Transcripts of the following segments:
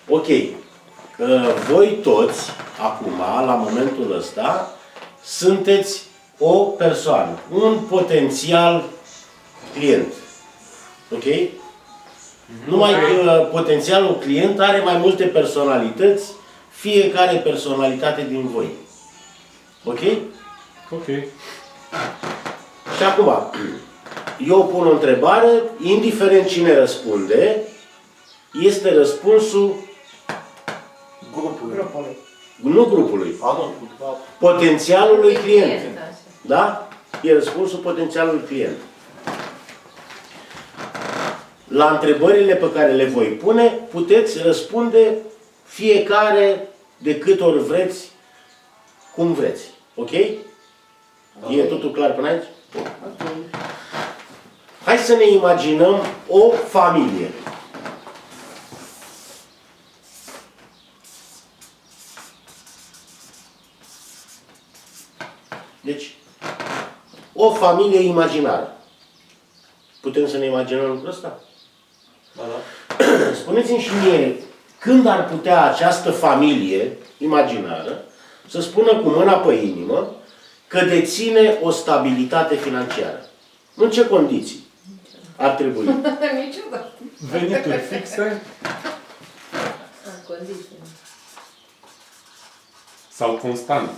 Ok. Voi toți, acum, la momentul ăsta, sunteți o persoană, un potențial client. Ok? Numai că potențialul client are mai multe personalități, fiecare personalitate din voi. Ok? Ok. Și acum, eu pun o întrebare, indiferent cine răspunde, este răspunsul Grupului. nu grupului, potențialului client. Da? E răspunsul potențialului client. La întrebările pe care le voi pune, puteți răspunde fiecare de câte ori vreți, cum vreți. Ok? E totul clar până aici? Ok. Hai să ne imaginăm o familie. Deci, o familie imaginară. Putem să ne imaginăm lucrul ăsta? Da, da. Spuneți-mi și mie, când ar putea această familie imaginară să spună cu mâna pe inimă că deține o stabilitate financiară? În ce condiții ar trebui? Niciodată. Venituri fixe În condiții. sau constante.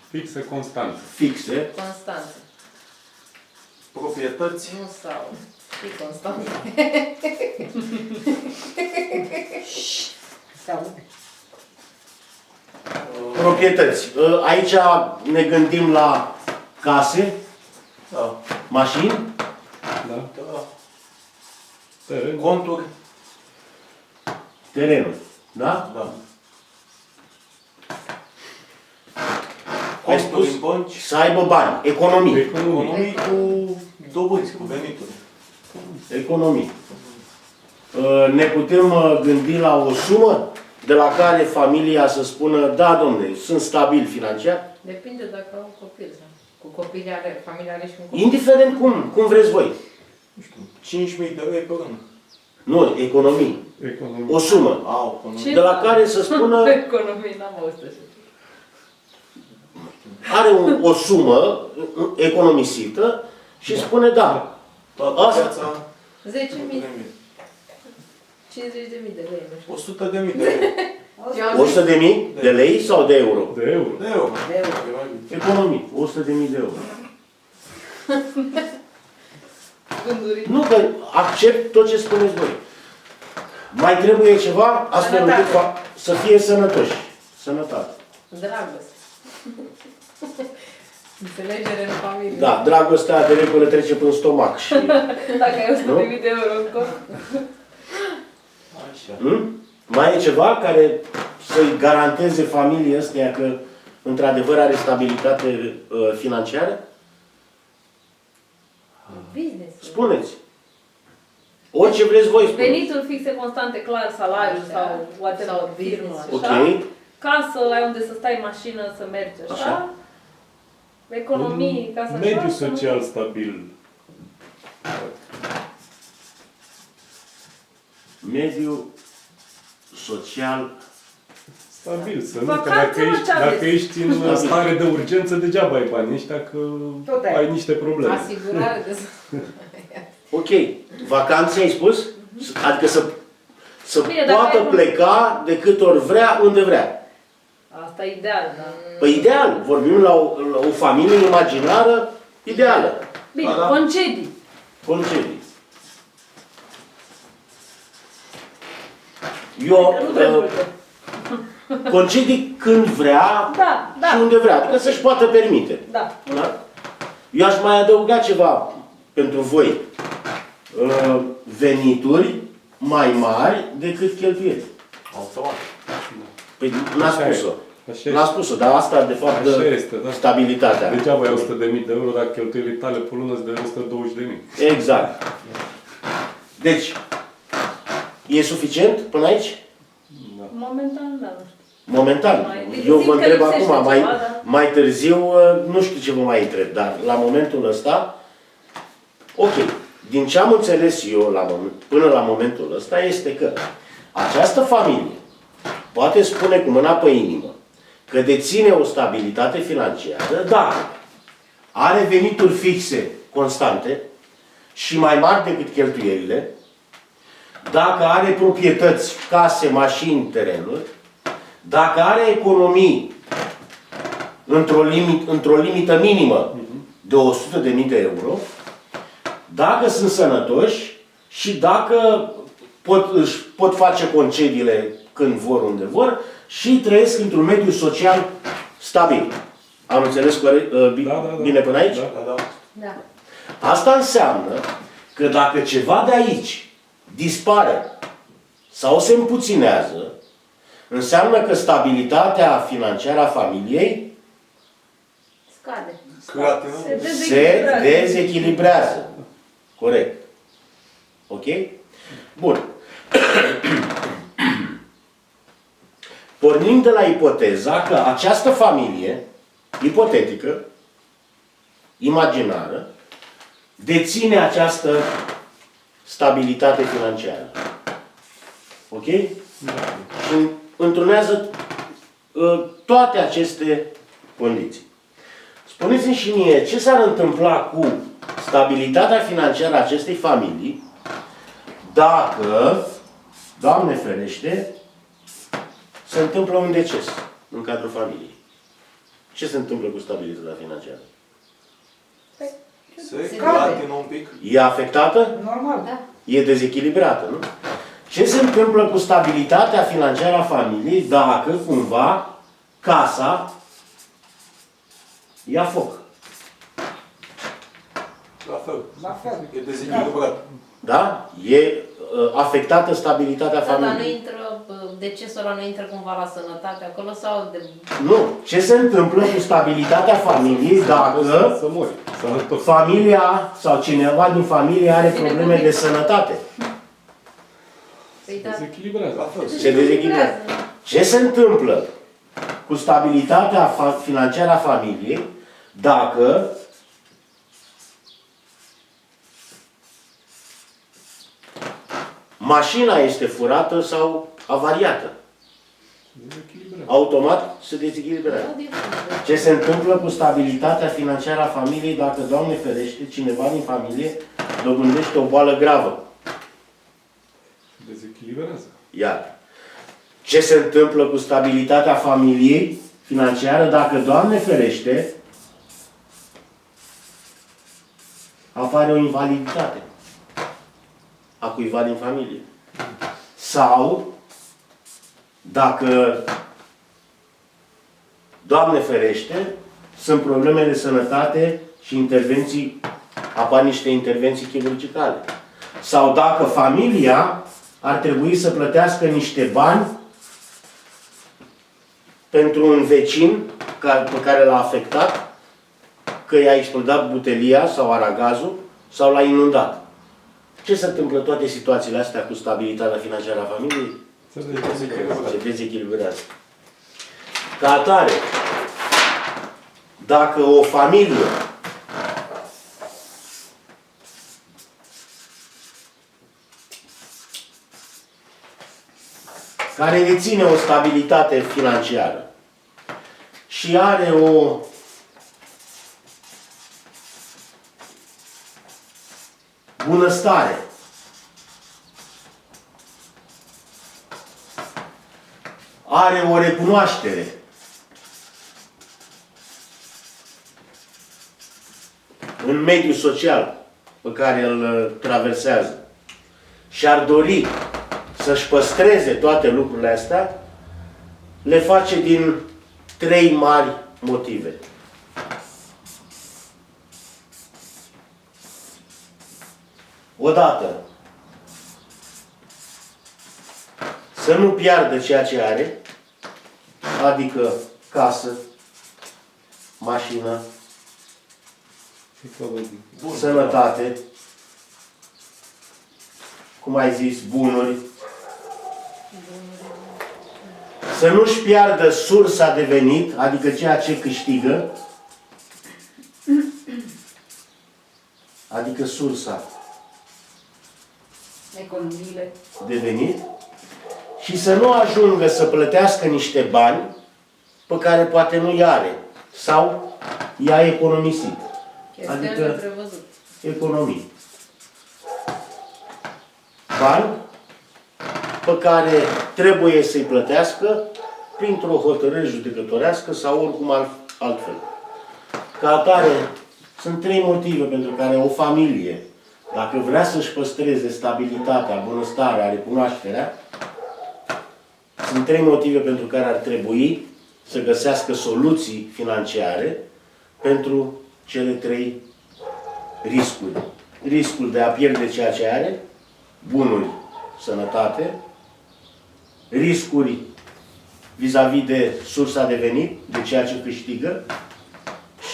Fixe, constante. Fixe. Constante. Proprietăți. Nu sau. Și constante. Sau. Proprietăți. Aici ne gândim la case, Da. mașini, Da? Da. Teren. Conturi. terenuri. Da? Da. Ai Conturi spus în bănci. să aibă bani. Economie. Economie. Economii cu dobânzi, cu venituri. Economie. Ne putem gândi la o sumă de la care familia să spună, da, domnule, sunt stabil financiar? Depinde dacă au copil. Cu copii are, familia are și un copil. Indiferent cum vreți voi. Nu știu, 5.000 de lei pe lună. Nu, economie. Economie. O sumă. Au, până Ce? De la care să spună, Economie n-am auzit așa. are o sumă economisită și spune, da, toată Asta- viața. 10.000, 50.000 de lei, nu știu. 100.000 de lei. Eu am zis 100.000 de lei sau de euro? De euro. De euro. de euro. E mai bine. Economie, 100.000 de euro. Gânduri. Nu, că accept tot ce spuneți voi. Mai trebuie ceva astfel încât să fie sănătoși. Sănătate. Dragoste. Înțelegere în familie. Da, dragostea de regulă trece prin stomac. Și, Dacă ai 100.000 de euro în cont. Așa. mai e ceva care să-i garanteze familiei ăsteia că într-adevăr are stabilitate financiară? Business. Spuneți. Orice vreți voi spune. Venituri fixe constante, clar, salariu sau whatever, Sau firmă, business. așa. Ok. Casă, ai unde să stai, mașină, să mergi, așa. Așa. Economii, ca să Mediu așa, social stabil. Mediu social. Stabil, să nu, că Vacanțe, dacă mă, ești, ce aveți? dacă ești în stare de urgență, degeaba ai bani ăștia, că Tot ai. ai niște probleme. Asigurare de... Ok. Vacanțe ai spus? Adică să Bine, dacă poată ai un- pleca de câte ori vrea, unde vrea. Asta e ideal, da. Păi ideal. Vorbim la o familie imaginară ideală. Bine, Da, da. concedii. Concedii. Eu Nu trebuie multe. concedii când vrea Da, și da, unde vrea. Adică să-și poată permite. da. Da? Eu aș mai adăuga ceva pentru voi. Venituri mai mari decât cheltuieli. Automat. Păi n-a Așa e. spus-o. Așa N-a spus-o, dar asta de fapt Așa dă este, da. stabilitatea. Degeaba ai 100.000 de euro dacă cheltuielile tale pe lună îți dă 120.000. Exact. Deci, e suficient până aici? Momentan, da, nu știu. Momentan. Mai- Eu vă simt că întreb lipsește acum, ceva, mai, da. mai târziu, nu știu ce vă mai întreb, dar la momentul ăsta, ok. din ce am înțeles eu până la momentul ăsta, este că această familie poate spune cu mâna pe inimă că deține o stabilitate financiară dacă are venituri fixe, constante și mai mari decât cheltuielile, dacă are proprietăți, case, mașini, terenuri, dacă are economii într-o limită minimă de 100.000 de euro, dacă sunt sănătoși și dacă își pot face concediile când vor, unde vor și trăiesc într-un mediu social stabil. Am înțeles corect, bine până aici? Da. Da. Da. Asta înseamnă că dacă ceva de aici dispare sau se împuținează, înseamnă că stabilitatea financiară a familiei Scade. se dezechilibrează. Corect. Ok? Bun. Pornim de la ipoteza că această familie ipotetică, imaginară, deține această stabilitate financiară. Ok? Da. Și întrunează toate aceste condiții. Spuneți-mi și mie, ce s-ar întâmpla cu stabilitatea financiară a acestei familii dacă, Doamne ferește, se întâmplă un deces în cadrul familiei? Ce se întâmplă cu stabilitatea financiară? Se Se clatină un pic. E afectată? Normal, da. E dezechilibrată, nu? Ce se întâmplă cu stabilitatea financiară a familiei dacă, cumva, casa ia foc? La fel. E dezechilibrat. Da? E afectată stabilitatea Dar nu familiei. intră, decesul ăla nu intră cumva la sănătate acolo sau de... Nu. Ce se întâmplă cu stabilitatea familiei dacă Să mori. Sănătos. familia sau cineva din familie are probleme de sănătate? Păi da. Dezechilibrează. La fel. Se dezechilibrează. Ce se întâmplă cu stabilitatea financiară a familiei dacă mașina este furată sau avariată? Dezechilibrează. Automat se dezechilibrează. Ce se întâmplă cu stabilitatea financiară a familiei dacă, Doamne ferește, cineva din familie dobândește o boală gravă? Dezechilibrează. Iar. Ce se întâmplă cu stabilitatea familiei financiară dacă, Doamne ferește, apare o invaliditate a cuiva din familie? Sau dacă, Doamne ferește, sunt probleme de sănătate și apar niște intervenții chirurgicale. Sau dacă familia ar trebui să plătească niște bani pentru un vecin pe care l-a afectat, că i-a explodat butelia sau aragazul sau l-a inundat. Ce se întâmplă toate situațiile astea cu stabilitatea financiară a familiei? Se dezechilibrează. Ca atare, dacă o familie care deține o stabilitate financiară și are o bunăstare, are o recunoaștere, în mediul social pe care îl traversează și ar dori să-și păstreze toate lucrurile astea, le face din 3 mari motive. Odată, să nu piardă ceea ce are, adică casă, mașină, sănătate, cum ai zis, bunuri. Să nu-și piardă sursa de venit, adică ceea ce câștigă, adică sursa economiile. de venit și să nu ajungă să plătească niște bani pe care poate nu i-are sau i-a economisit. Chestiuni Adică- de prevăzut. Economii. Bani pe care trebuie să-i plătească printr-o hotărâre judecătorească sau oricum altfel. Ca atare, sunt 3 motive pentru care o familie, dacă vrea să-și păstreze stabilitatea, bunăstarea, recunoașterea, sunt 3 motive pentru care ar trebui să găsească soluții financiare pentru cele 3 riscuri. Riscul de a pierde ceea ce are, bunuri, sănătate, riscuri vis-a-vis de sursa de venit, de ceea ce câștigă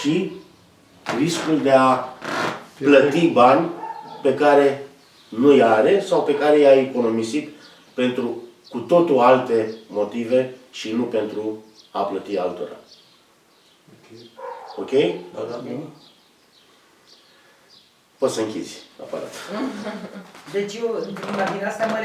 și riscul de a plăti bani pe care nu i are sau pe care i-a economisit pentru cu totul alte motive și nu pentru a plăti altora. Ok? Da, da. Poți să închizi aparatul. Deci eu, din asta mă